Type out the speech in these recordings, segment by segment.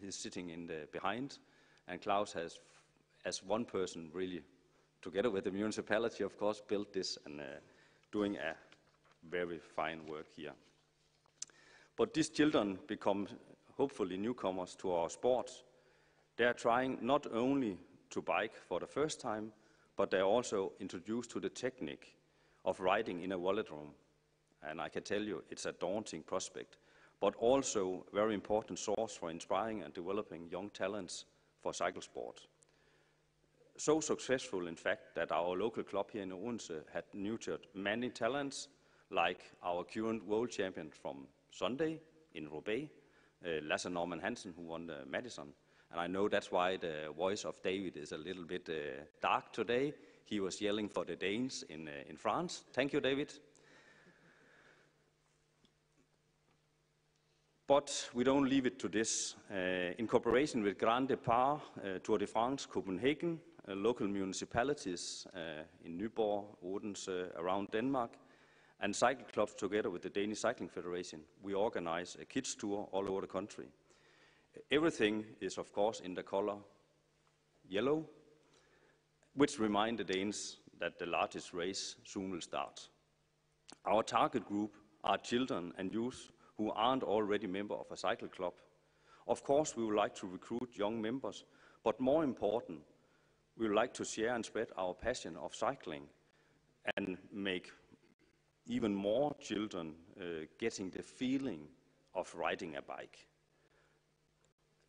he's sitting in the behind, and Klaus has, as one person really, together with the municipality, of course, built this and doing a very fine work here. But these children become hopefully newcomers to our sport. They are trying not only to bike for the first time, but they are also introduced to the technique of riding in a velodrome. And I can tell you, it's a daunting prospect, but also a very important source for inspiring and developing young talents for cycle sport. So successful, in fact, that our local club here in Odense had nurtured many talents, like our current world champion from Sunday in Roubaix, Lasse Norman Hansen, who won the Madison. And I know that's why the voice of David is a little bit dark today. He was yelling for the Danes in France. Thank you, David. But we don't leave it to this. In cooperation with Grand Départ, Tour de France, Copenhagen, local municipalities in Nyborg, Odense, around Denmark, and cycle clubs together with the Danish Cycling Federation, we organize a kids tour all over the country. Everything is, of course, in the color yellow, which remind the Danes that the largest race soon will start. Our target group are children and youth who aren't already members of a cycle club. Of course, we would like to recruit young members, but more important, we would like to share and spread our passion of cycling and make even more children getting the feeling of riding a bike,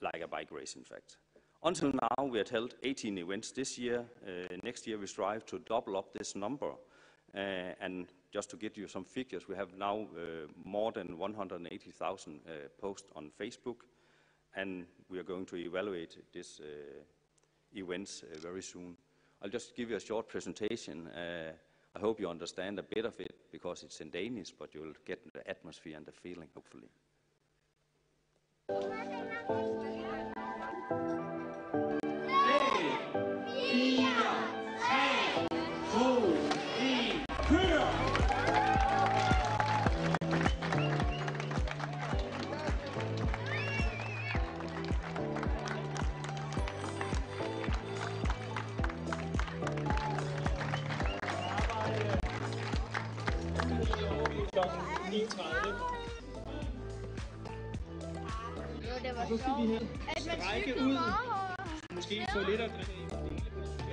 like a bike race, in fact. Until now, we had held 18 events this year. Next year, we strive to double up this number. And just to give you some figures, we have now more than 180,000 posts on Facebook, and we are going to evaluate these events very soon. I'll just give you a short presentation. I hope you understand a bit of it because it's in Danish, but you'll get the atmosphere and the feeling, hopefully. Så skal vi have strække ud. Måske få lidt at drikke i.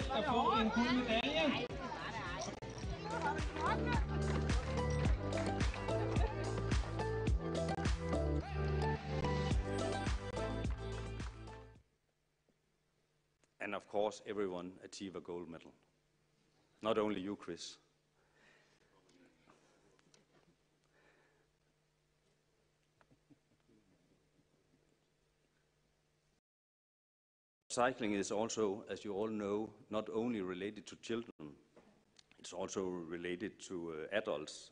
Der får en guldmedalje. And of course, everyone achieve a gold medal. Not only you, Chris. Cycling is also, as you all know, not only related to children, it's also related to adults.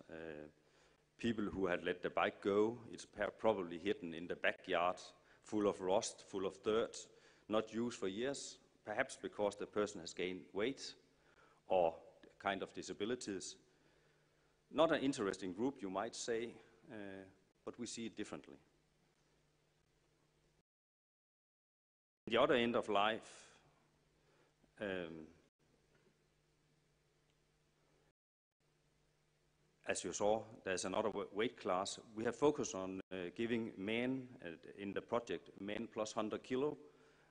People who had let the bike go, it's probably hidden in the backyard, full of rust, full of dirt, not used for years, perhaps because the person has gained weight or kind of disabilities. Not an interesting group, you might say, but we see it differently. The other end of life, as you saw, there's another weight class. We have focused on giving men in the project, men plus 100 kilo,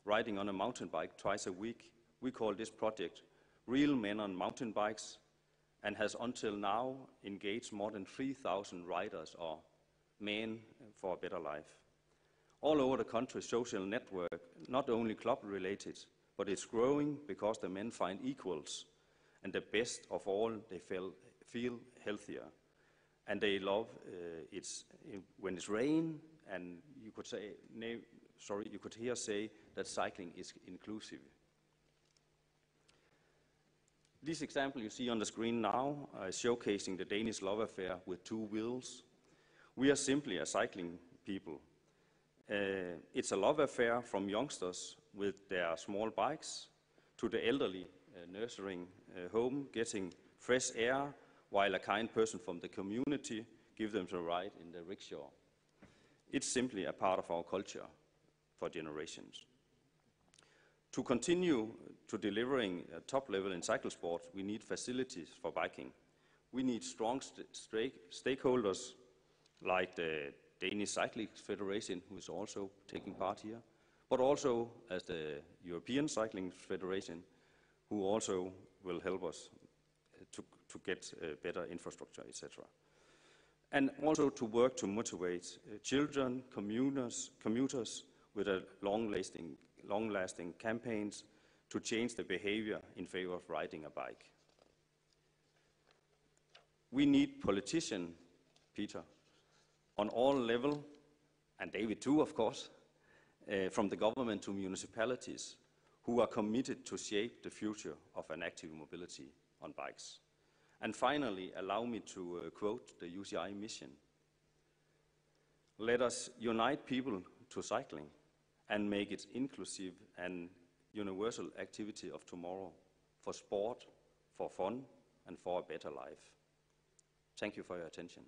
riding on a mountain bike twice a week. We call this project Real Men on Mountain Bikes, and has until now engaged more than 3,000 riders or men for a better life. All over the country, social network, not only club-related, but it's growing because the men find equals. And the best of all, they feel healthier. And they love when it's rain, and you could say, you could here say that cycling is inclusive. This example you see on the screen now is showcasing the Danish love affair with two wheels. We are simply a cycling people. It's a love affair from youngsters with their small bikes to the elderly nursing home, getting fresh air, while a kind person from the community gives them a ride in the rickshaw. It's simply a part of our culture. for generations. To continue to delivering top level in cycle sport, we need facilities for biking. We need strong stakeholders like the Danish Cycling Federation, who is also taking part here, but also as the European Cycling Federation, who also will help us to get better infrastructure, etc. And also to work to motivate children, commuters with a long-lasting campaigns to change the behavior in favor of riding a bike. We need politicians, Peter, on all levels, and David too, of course, from the government to municipalities, who are committed to shape the future of an active mobility on bikes. And finally, allow me to quote the UCI mission. Let us unite people to cycling and make it inclusive and universal activity of tomorrow for sport, for fun, and for a better life. Thank you for your attention.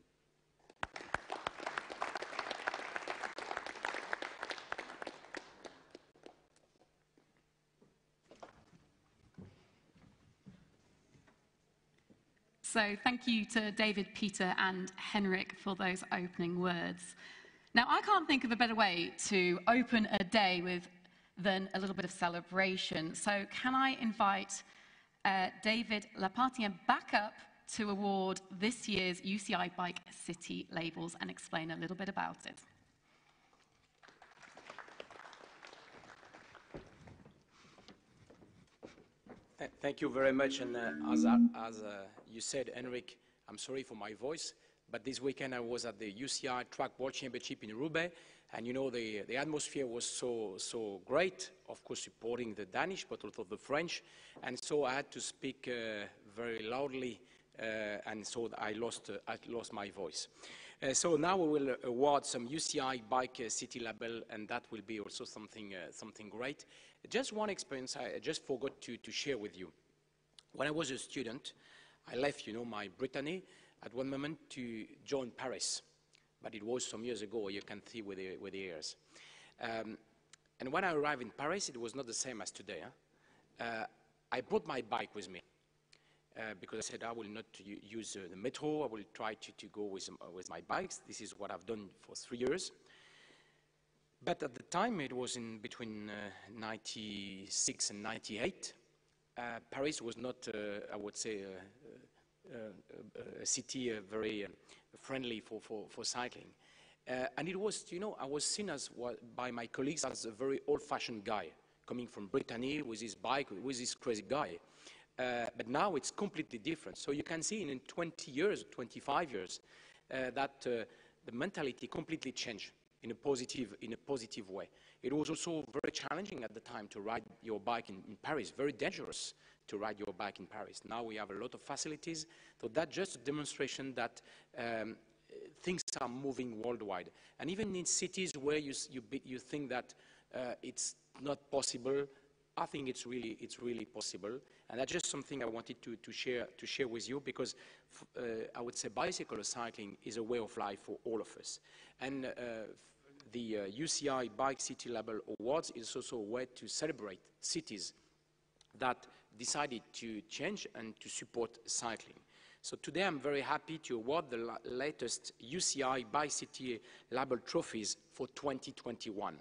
So thank you to David, Peter and Henrik for those opening words. Now, I can't think of a better way to open a day than a little bit of celebration. So can I invite David Lapartien back up to award this year's UCI Bike City labels and explain a little bit about it. Thank you very much, and as you said, Henrik, I'm sorry for my voice, but this weekend I was at the UCI Track World Championship in Roubaix, and you know, the atmosphere was so great, of course supporting the Danish, but also the French, and so I had to speak very loudly, and so I lost my voice. So now we will award some UCI Bike City label, and that will be also something great. Just one experience I just forgot to share with you. When I was a student, I left, my Brittany at one moment to join Paris, but it was some years ago. You can see with the years. And when I arrived in Paris, it was not the same as today. I brought my bike with me. Because I said I will not use the metro, I will try to go with my bikes. This is what I've done for 3 years. But at the time, it was in between 96 and 98. Paris was not, I would say, a city very friendly for cycling. And it was, I was seen as, by my colleagues as a very old-fashioned guy, coming from Brittany with his bike, with this crazy guy. But now it's completely different. So you can see in 20 years, 25 years, that the mentality completely changed in a positive way. It was also very challenging at the time to ride your bike in Paris, very dangerous to ride your bike in Paris. Now we have a lot of facilities, so that's just a demonstration that things are moving worldwide. And even in cities where you think that it's not possible, I think it's really possible, and that's just something I wanted to share with you, because I would say bicycle cycling is a way of life for all of us. And the UCI Bike City Label Awards is also a way to celebrate cities that decided to change and to support cycling. So today I'm very happy to award the latest UCI Bike City Label trophies for 2021.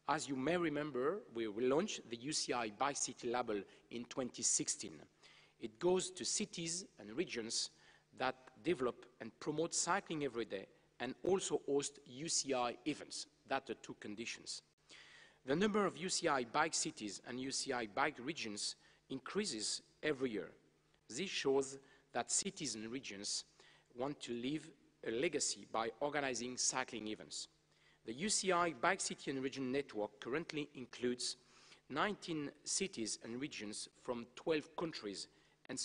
As you may remember, we launched the UCI Bike City label in 2016. It goes to cities and regions that develop and promote cycling every day and also host UCI events. That's the two conditions. The number of UCI bike cities and UCI bike regions increases every year. This shows that cities and regions want to leave a legacy by organizing cycling events. The UCI Bike City and Region Network currently includes 19 cities and regions from 12 countries and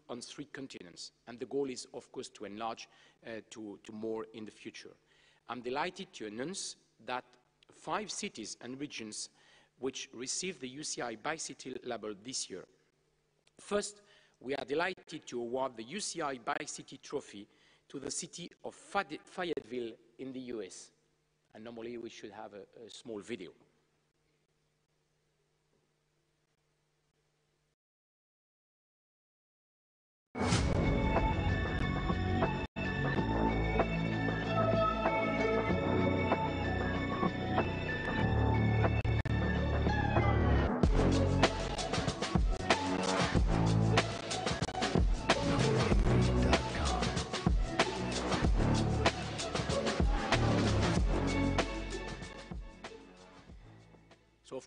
on three continents. And the goal is, of course, to enlarge to more in the future. I'm delighted to announce that 5 cities and regions which received the UCI Bike City label this year. First, we are delighted to award the UCI Bike City trophy to the city of Fayetteville in the US. And normally we should have a small video.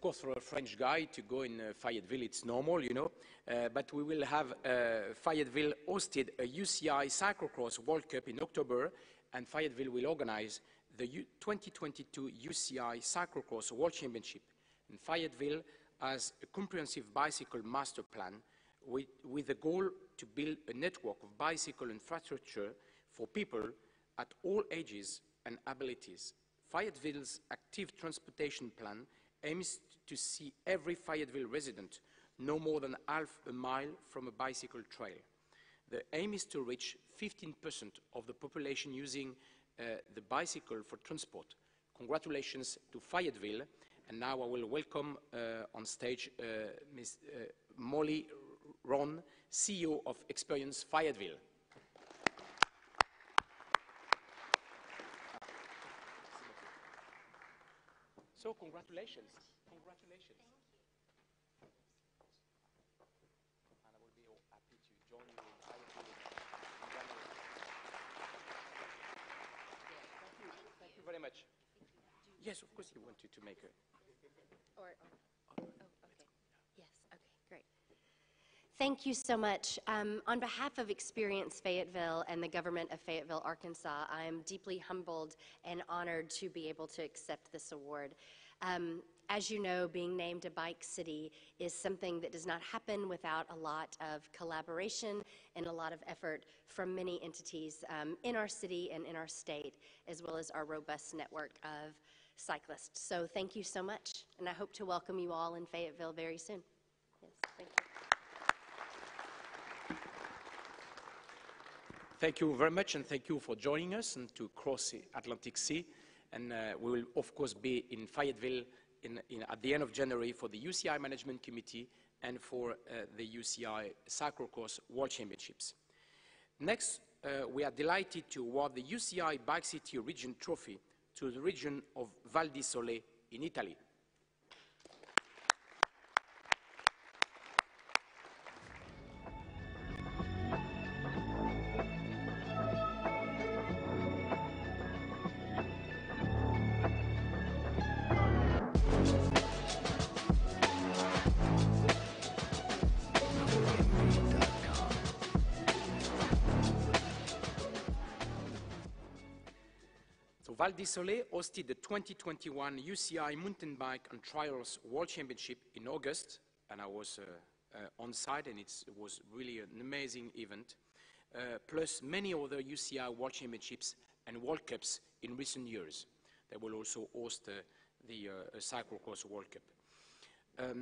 course, for a French guy to go in Fayetteville, it's normal, you know, but we will have Fayetteville hosted a UCI Cyclocross World Cup in October, and Fayetteville will organize the 2022 UCI Cyclocross World Championship. And Fayetteville has a comprehensive bicycle master plan with the goal to build a network of bicycle infrastructure for people at all ages and abilities. Fayetteville's active transportation plan aims to see every Fayetteville resident no more than half a mile from a bicycle trail. The aim is to reach 15% of the population using the bicycle for transport. Congratulations to Fayetteville. And now I will welcome on stage Ms. Molly Ron, CEO of Experience Fayetteville. So congratulations. Congratulations. And I will be all happy to join you in Fayetteville in January. Thank you very much. Yes, of course you wanted to make a... Okay. Yes, okay, great. Thank you so much. On behalf of Experience Fayetteville and the government of Fayetteville, Arkansas, I am deeply humbled and honored to be able to accept this award. As you know, being named a bike city is something that does not happen without a lot of collaboration and a lot of effort from many entities in our city and in our state, as well as our robust network of cyclists. So thank you so much, and I hope to welcome you all in Fayetteville very soon. Yes, thank you. Thank you very much, and thank you for joining us and to cross the Atlantic Sea. And we will, of course, be in Fayetteville at the end of January for the UCI Management Committee and for the UCI Cyclocross World Championships. Next, we are delighted to award the UCI Bike City Region Trophy to the region of Val di Sole in Italy. Val di Sole hosted the 2021 UCI Mountain Bike and Trials World Championship in August, and I was on site, and it was really an amazing event, plus many other UCI World Championships and World Cups in recent years. They will also host the Cyclocross World Cup.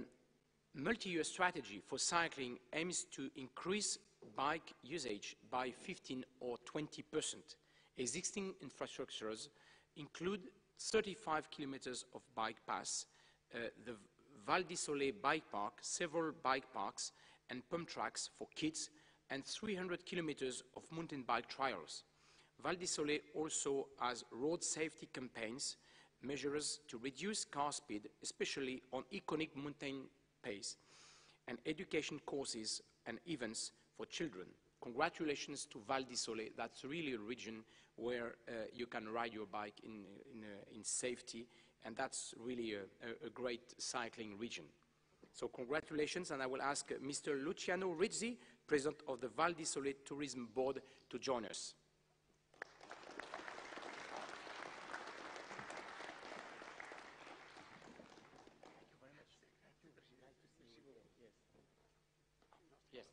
Multi-year strategy for cycling aims to increase bike usage by 15 or 20%. Existing infrastructures include 35 kilometers of bike paths, the Val di Sole bike park, several bike parks and pump tracks for kids, and 300 kilometers of mountain bike trials. Val di Sole also has road safety campaigns, measures to reduce car speed, especially on iconic mountain paths, and education courses and events for children. Congratulations to Val di Sole. That's really a region where you can ride your bike in safety, and that's really a great cycling region. So congratulations, and I will ask Mr. Luciano Rizzi, President of the Val di Sole Tourism Board, to join us. Yes,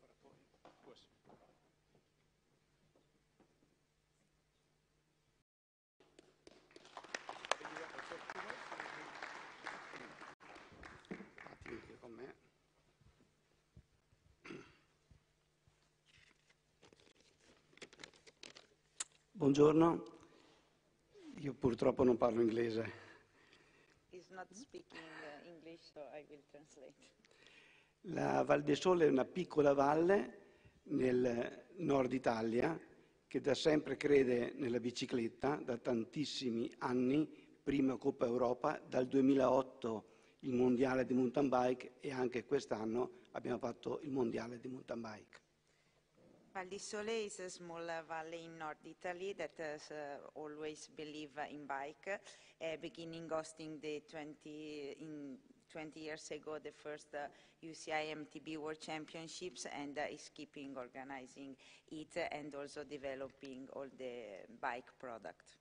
of course. Buongiorno, io purtroppo non parlo inglese. He's not speaking English, so I will translate. La Val di Sole è una piccola valle nel nord Italia che da sempre crede nella bicicletta, da tantissimi anni, prima Coppa Europa, dal 2008 il mondiale di mountain bike e anche quest'anno abbiamo fatto il mondiale di mountain bike. Val di Sole is a small valley in North Italy that has always believed in bike, beginning hosting in 20 years ago the first UCI MTB World Championships, and is keeping organizing it and also developing all the bike product.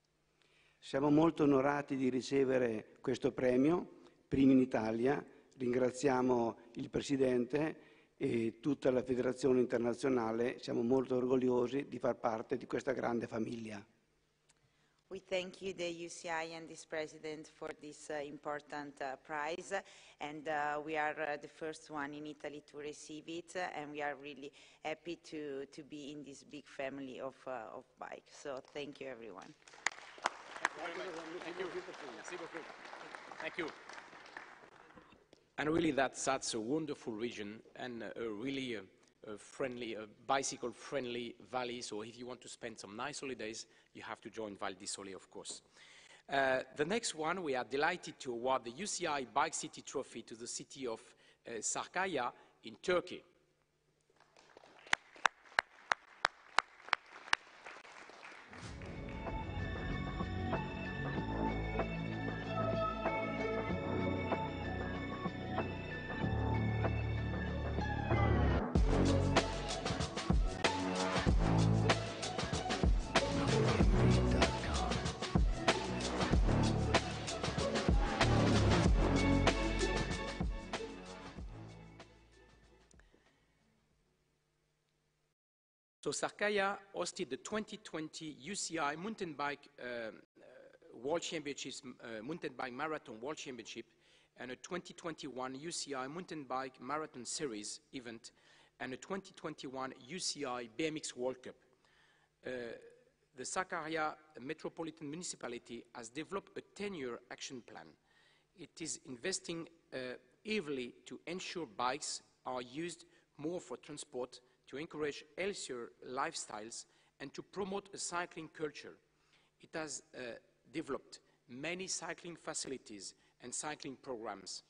Siamo molto onorati di ricevere questo premio, primi in Italia. Ringraziamo il Presidente e tutta la Federazione Internazionale. Siamo molto orgogliosi di far parte di questa grande famiglia. We thank you, the UCI and its President, for this important prize, and we are the first one in Italy to receive it, and we are really happy to be in this big family of bikes. So thank you, everyone. Thank you. Thank you. And really, that's a wonderful region and a really friendly, bicycle-friendly valley. So if you want to spend some nice holidays, you have to join Val di Sole, of course. The next one, we are delighted to award the UCI Bike City Trophy to the city of Sakarya in Turkey. So Sakarya hosted the 2020 UCI Mountain Bike World Championships, Mountain Bike Marathon World Championship, and a 2021 UCI Mountain Bike Marathon Series event, and a 2021 UCI BMX World Cup. The Sakarya Metropolitan Municipality has developed a 10-year action plan. It is investing heavily to ensure bikes are used more for transport, to encourage healthier lifestyles, and to promote a cycling culture. It has developed many cycling facilities and cycling programs.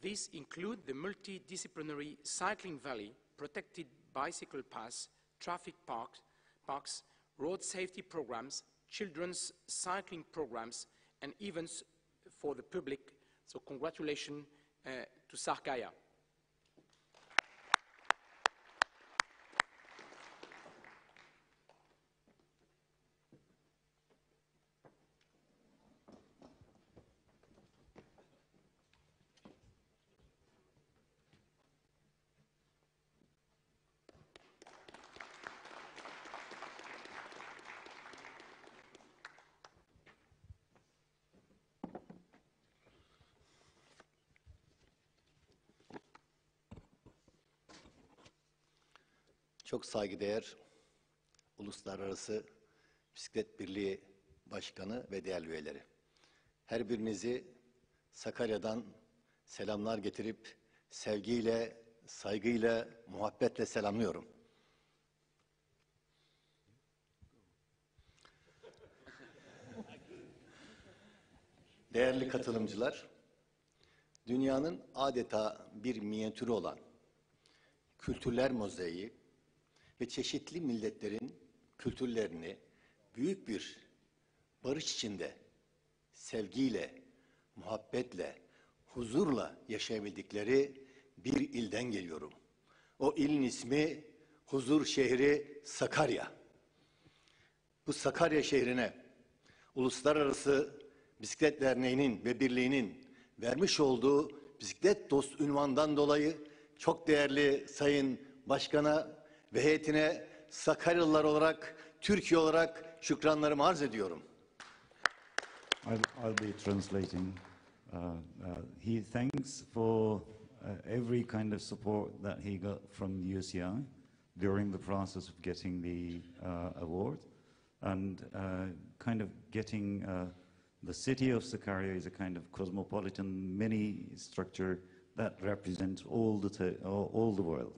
These include the multidisciplinary cycling valley, protected bicycle paths, traffic parks, road safety programs, children's cycling programs, and events for the public. So congratulations to Sakarya. Çok saygıdeğer Uluslararası Bisiklet Birliği Başkanı ve değerli üyeleri. Her birinizi Sakarya'dan selamlar getirip sevgiyle, saygıyla, muhabbetle selamlıyorum. Değerli katılımcılar, dünyanın adeta bir minyatürü olan kültürler mozaiği ve çeşitli milletlerin kültürlerini büyük bir barış içinde, sevgiyle, muhabbetle, huzurla yaşayabildikleri bir ilden geliyorum. O ilin ismi huzur şehri Sakarya. Bu Sakarya şehrine Uluslararası Bisiklet Derneği'nin ve Birliği'nin vermiş olduğu bisiklet dost ünvanından dolayı çok değerli Sayın Başkan'a ve heyetine Sakaryalılar olarak, Türkiye olarak şükranlarımı arz ediyorum. I'll be translating. He thanks for every kind of support that he got from the UCI during the process of getting the award, and kind of getting the city of Sakarya is a kind of cosmopolitan mini structure that represents all the world.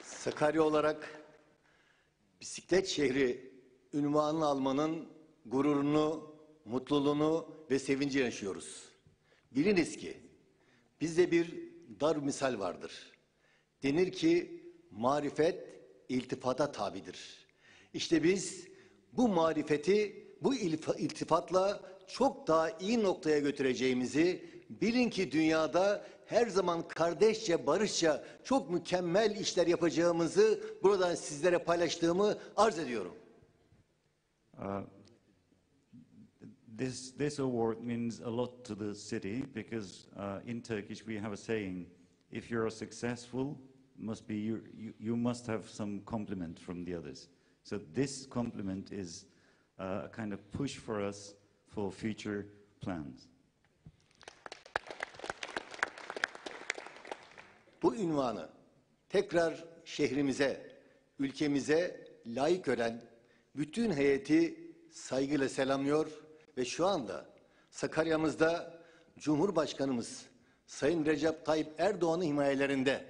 Sakarya olarak bisiklet şehri ünvanını almanın gururunu, mutluluğunu ve sevinci yaşıyoruz. Biliniz ki bizde bir dar misal vardır. Denir ki marifet iltifata tabidir. İşte biz bu marifeti bu iltifatla çok daha iyi noktaya götüreceğimizi, bilin ki dünyada her zaman kardeşçe, barışça çok mükemmel işler yapacağımızı buradan sizlere paylaştığımı arz ediyorum. This award means a lot to the city because in Turkish we have a saying, if you're successful, you must have some compliment from the others. So this compliment is a kind of push for us for future plans. Bu ünvanı tekrar şehrimize, ülkemize layık gören bütün heyeti saygıyla selamlıyor ve şu anda Sakarya'mızda Cumhurbaşkanımız Sayın Recep Tayyip Erdoğan'ın himayelerinde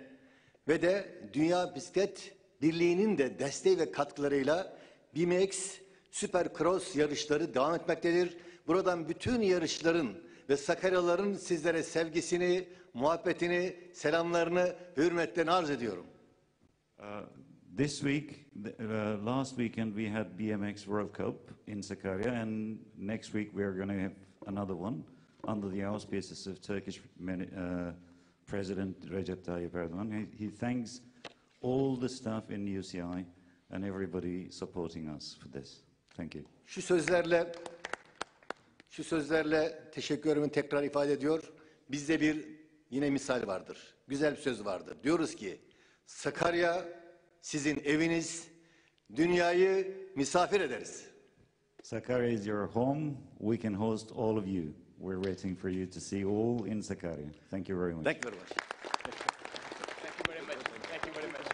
ve de Dünya Bisiklet Birliği'nin de desteği ve katkılarıyla BMX Supercross yarışları devam etmektedir. Buradan bütün yarışların ve Sakaryalıların sizlere sevgisini, muhabbetini, selamlarını ve hürmetlerini arz ediyorum. This week, last weekend we had BMX World Cup in Sakarya, and next week we are going to have another one under the auspices of Turkish President Recep Tayyip Erdoğan. He thanks all the staff in UCI and everybody supporting us for this. Thank you. Şu sözlerle teşekkürümü tekrar ifade ediyor. Bizde bir yine misal vardır. Güzel bir söz vardır. Diyoruz ki Sakarya sizin eviniz, dünyayı misafir ederiz. Sakarya is your home. We can host all of you. We're waiting for you to see all in Sakarya. Thank you very much. Thank you very much. Thank you very much. Thank you very much.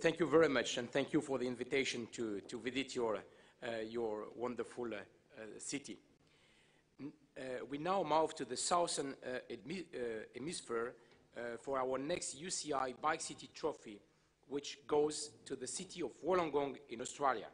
Thank you very much, and thank you for the invitation to visit your wonderful city. We now move to the southern hemisphere for our next UCI Bike City Trophy, which goes to the city of Wollongong in Australia.